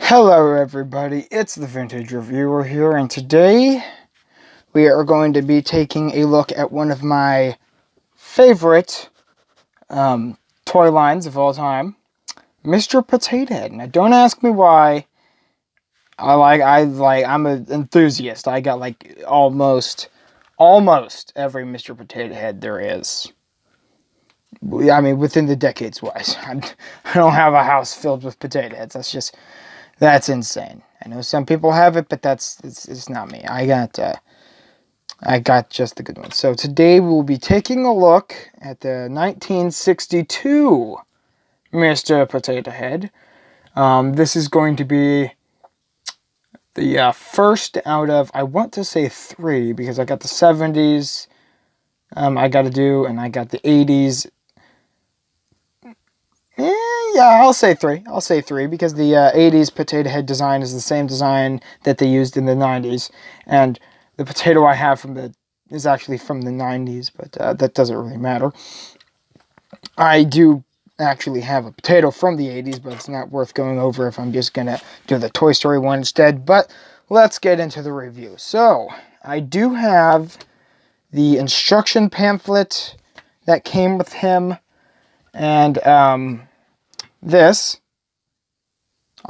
Hello everybody, it's the Vintage Reviewer here, and today we are going to be taking a look at one of my favorite toy lines of all time, Mr. Potato Head. Now don't ask me why. I'm an enthusiast. I got like almost every Mr. Potato Head there is. I mean, within the decades wise. I don't have a house filled with potato heads. That's insane. I know some people have it, but it's not me. I got just the good ones. So today we'll be taking a look at the 1962 Mr. Potato Head. This is going to be the first out of, I want to say 3, because I got the 70s I got to do, and I got the 80s. Yeah, I'll say 3. I'll say 3 because the 80s potato head design is the same design that they used in the 90s, and the potato I have is actually from the 90s, but that doesn't really matter. I do actually have a potato from the 80s, but it's not worth going over if I'm just gonna do the Toy Story one instead. But let's get into the review. So I do have the instruction pamphlet that came with him, and I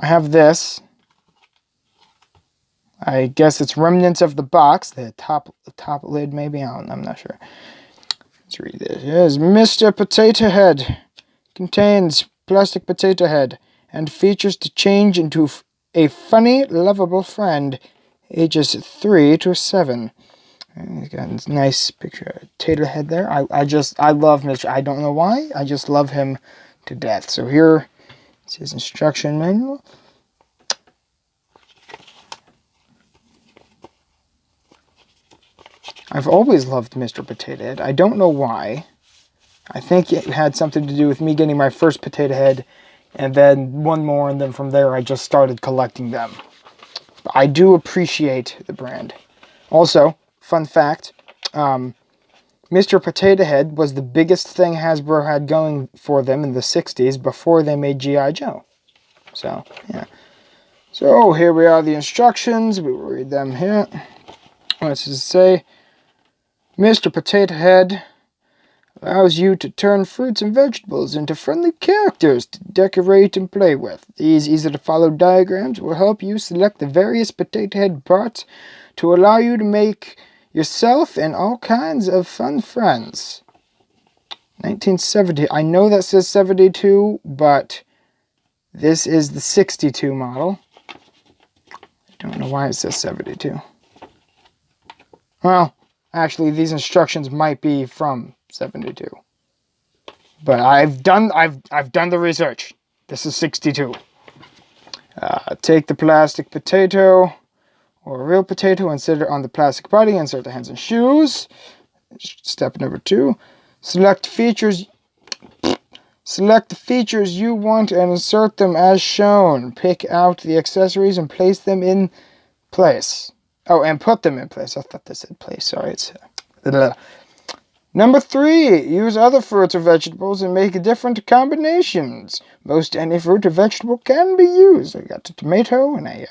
have this. I guess it's remnants of the box. The top lid, maybe. I'm not sure. Let's read this. Yes, Mr. Potato Head contains plastic potato head and features to change into a funny, lovable friend, ages 3 to 7. And he's got this nice picture of potato head there. I love Mr. I don't know why. I just love him to death. So here is his instruction manual. I've always loved Mr. Potato Head. I don't know why. I think it had something to do with me getting my first potato head, and then one more, and then from there I just started collecting them. But I do appreciate the brand. Also, fun fact, Mr. Potato Head was the biggest thing Hasbro had going for them in the 60s before they made G.I. Joe. So, yeah. So, here we are, the instructions. We will read them here. What does it say? Mr. Potato Head allows you to turn fruits and vegetables into friendly characters to decorate and play with. These easy-to-follow diagrams will help you select the various potato head parts to allow you to make yourself and all kinds of fun friends. 1970. I know that says 72, but this is the 62 model. I don't know why it says 72. Well, actually, these instructions might be from 72. But I've done the research. This is 62. Take the plastic potato or a real potato, insert it on the plastic body, insert the hands and shoes. Step number 2. Select the features you want and insert them as shown. Pick out the accessories and place them in place. Oh, and put them in place. I thought this said place. Sorry, it's... Number 3, use other fruits or vegetables and make different combinations. Most any fruit or vegetable can be used. I got a tomato and a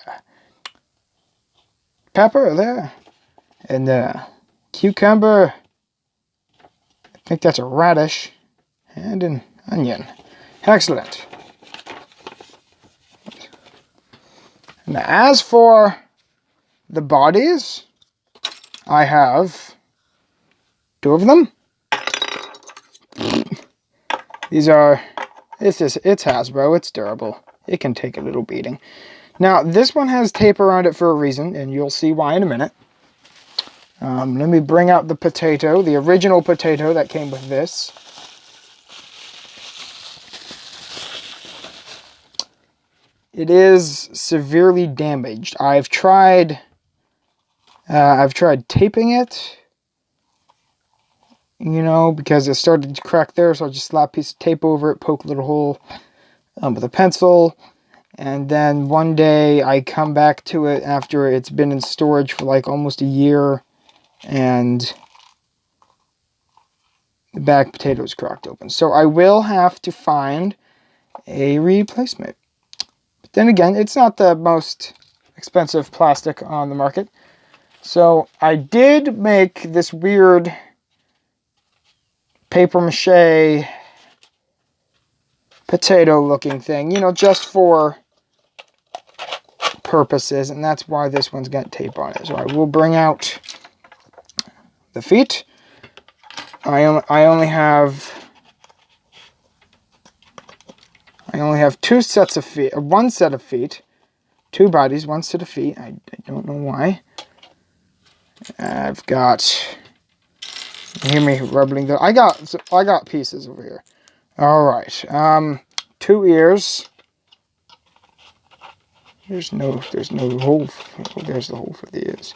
pepper there, and a cucumber. I think that's a radish, and an onion. Excellent. Now, as for the bodies, I have 2 of them. These are, it's Hasbro, it's durable. It can take a little beating. Now, this one has tape around it for a reason, and you'll see why in a minute. Let me bring out the potato, the original potato that came with this. It is severely damaged. I've tried taping it, you know, because it started to crack there, so I just slap a piece of tape over it, poke a little hole with a pencil, and then one day I come back to it after it's been in storage for like almost a year, and the back potato is cracked open. So I will have to find a replacement Then again, it's not the most expensive plastic on the market. So I did make this weird paper mache potato looking thing, you know, just for purposes, and that's why this one's got tape on it. So I will bring out the feet. I only have two sets of feet, or one set of feet, two bodies, one set of feet. I don't know why. I've got, hear me rubbling the, I got pieces over here. All right, 2 ears. There's no hole. Oh, there's the hole for the ears.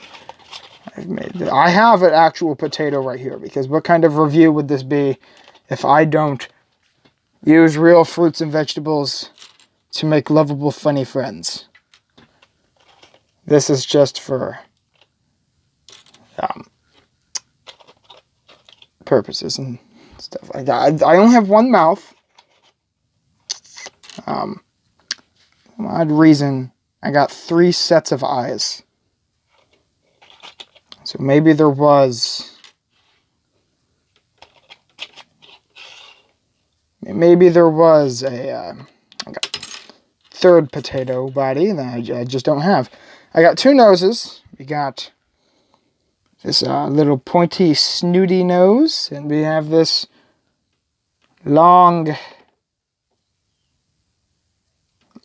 I have an actual potato right here, because what kind of review would this be if I don't use real fruits and vegetables to make lovable, funny friends? This is just for purposes and stuff like that. I only have one mouth. Some odd reason, I got 3 sets of eyes. So maybe there was... a third potato body that I just don't have. I got 2 noses. We got this little pointy, snooty nose, and we have this long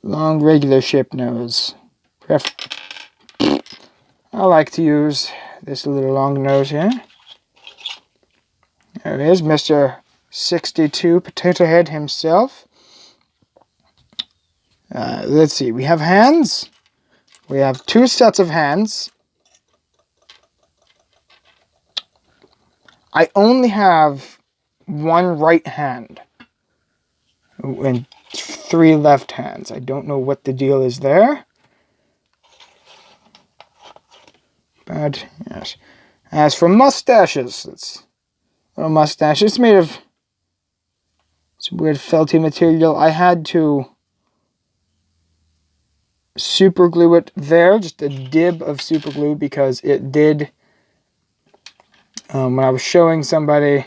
regular shaped nose. I like to use this little long nose here. There he is, Mr. 62 Potato Head himself. Let's see, we have hands. We have 2 sets of hands. I only have 1 right hand and 3 left hands. I don't know what the deal is there. But, yes. As for mustaches, it's a mustache. It's made of some weird felty material. I had to super glue it there, just a dib of super glue, because it did, when I was showing somebody,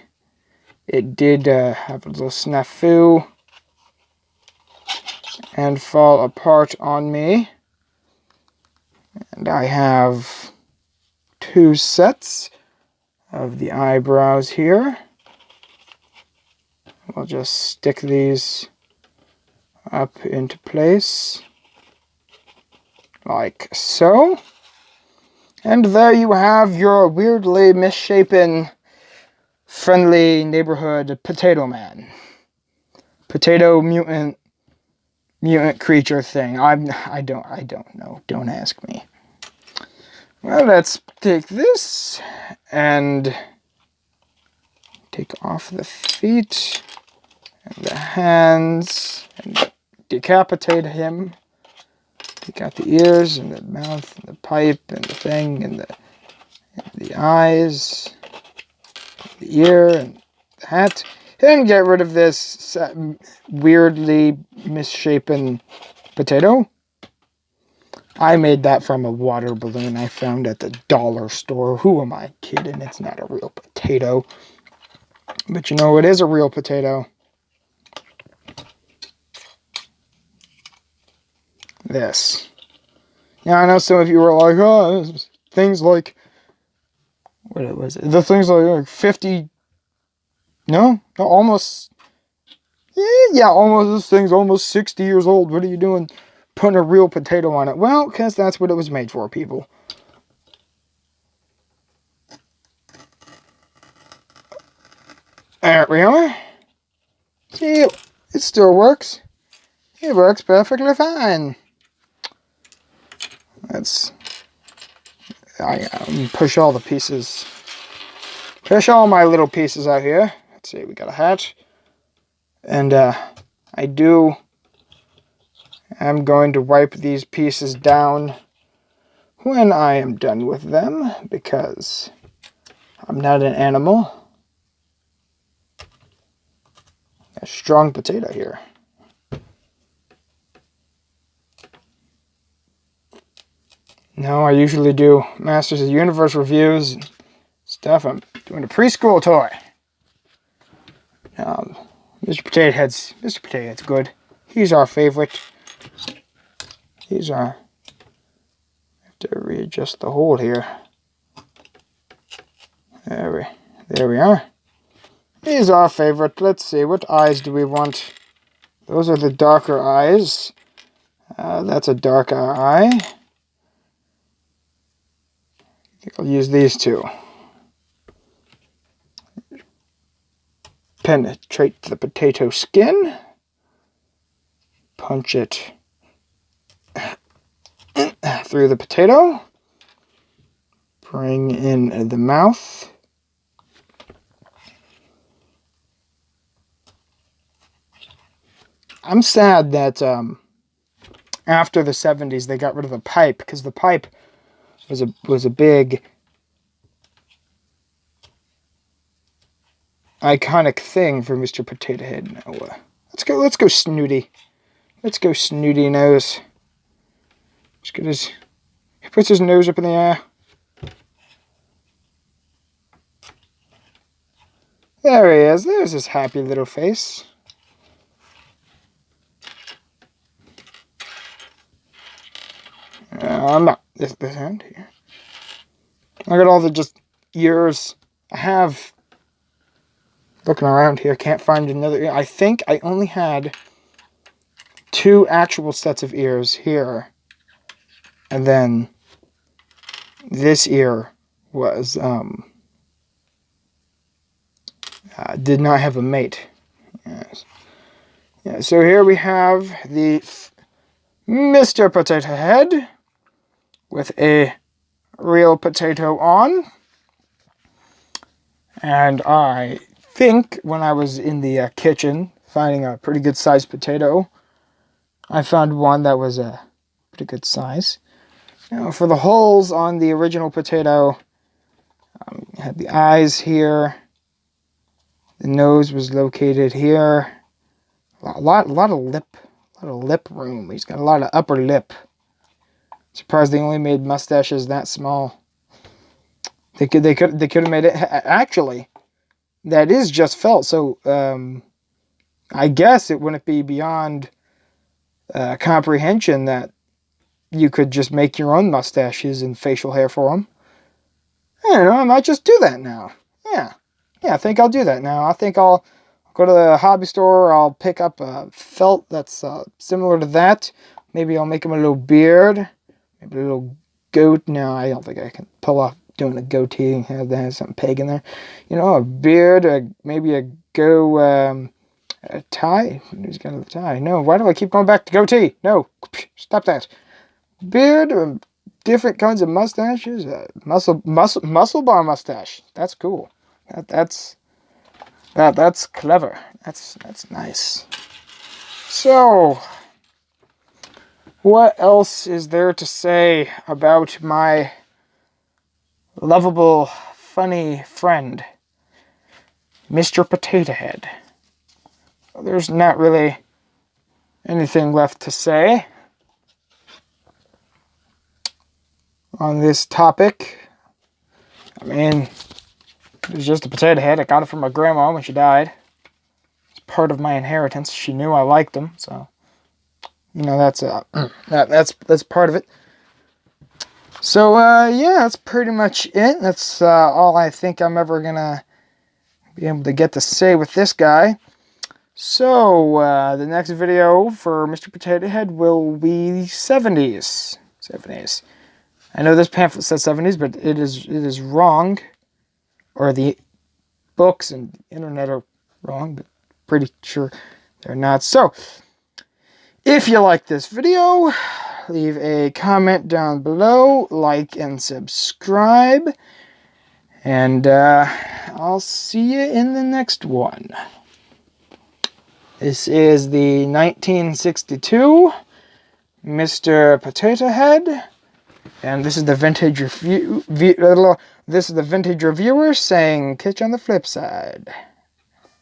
it did have a little snafu and fall apart on me. And I have 2 sets of the eyebrows here. We'll just stick these up into place like so. And there you have your weirdly misshapen, friendly neighborhood potato man. Potato mutant creature thing. I don't know. Don't ask me. Well, let's take this and take off the feet and the hands and decapitate him. Take out the ears and the mouth and the pipe and the thing and the eyes, the ear and the hat. And get rid of this weirdly misshapen potato. I made that from a water balloon I found at the dollar store. Who am I kidding? It's not a real potato. But you know, it is a real potato. This. Yeah, I know some of you were like, oh, things like, what was it? The things like 50, no, almost, yeah, almost, this thing's almost 60 years old. What are you doing putting a real potato on it? Well, because that's what it was made for, people. There we are. See, it still works. It works perfectly fine. I push all the pieces. Push all my little pieces out here. Let's see, we got a hat. And I'm going to wipe these pieces down when I am done with them, because I'm not an animal. A strong potato here. No, I usually do Masters of the Universe reviews and stuff. I'm doing a preschool toy. Mr. Potato Head's good. He's our favorite. He's our... I have to readjust the hole here. There we are. He's our favorite. Let's see, what eyes do we want? Those are the darker eyes. That's a darker eye. I think I'll use these two. Penetrate the potato skin. Punch it through the potato. Bring in the mouth. I'm sad that after the 70s they got rid of the pipe, because the pipe was a big iconic thing for Mr. Potato Head. Now, let's go Snooty. Let's go Snooty Nose. Let's get his... He puts his nose up in the air. There he is. There's his happy little face. I'm not this end here. I got all the just ears. I have... Looking around here, can't find another ear. I think I only had 2 actual sets of ears here. And then this ear was, did not have a mate. Yes. Yeah, so here we have the Mr. Potato Head with a real potato on. And I think when I was in the kitchen finding a pretty good sized potato, I found one that was a pretty good size. Now for the holes on the original potato, I had the eyes here, the nose was located here, a lot of lip room. He's got a lot of upper lip. Surprised they only made mustaches that small. They could have made it. Actually, that is just felt. So I guess it wouldn't be beyond comprehension that you could just make your own mustaches and facial hair for them. I don't know. I might just do that now. Yeah, I think I'll do that now. I think I'll go to the hobby store. I'll pick up a felt that's similar to that. Maybe I'll make him a little beard. Maybe a little goat. No, I don't think I can pull off doing a goatee and have that have something pagan there. You know, a beard, maybe a a tie. Who's got a tie? No, why do I keep going back to goatee? No, stop that. Beard, different kinds of mustaches. Muscle bar mustache. That's cool. That's clever. That's nice. So, what else is there to say about my lovable, funny friend, Mr. Potato Head? Well, there's not really anything left to say on this topic. I mean, it was just a potato head. I got it from my grandma when she died. It's part of my inheritance. She knew I liked them, so you know that's part of it. So yeah, that's pretty much it. That's all I think I'm ever gonna be able to get to say with this guy. So the next video for Mr. Potato Head will be 70s. I know this pamphlet says 70s, but it is wrong. Or the books and the internet are wrong, but pretty sure they're not. So, if you like this video, leave a comment down below, like and subscribe, and I'll see you in the next one. This is the 1962 Mr. Potato Head, and this is the vintage review. This is the vintage reviewer saying, catch you on the flip side.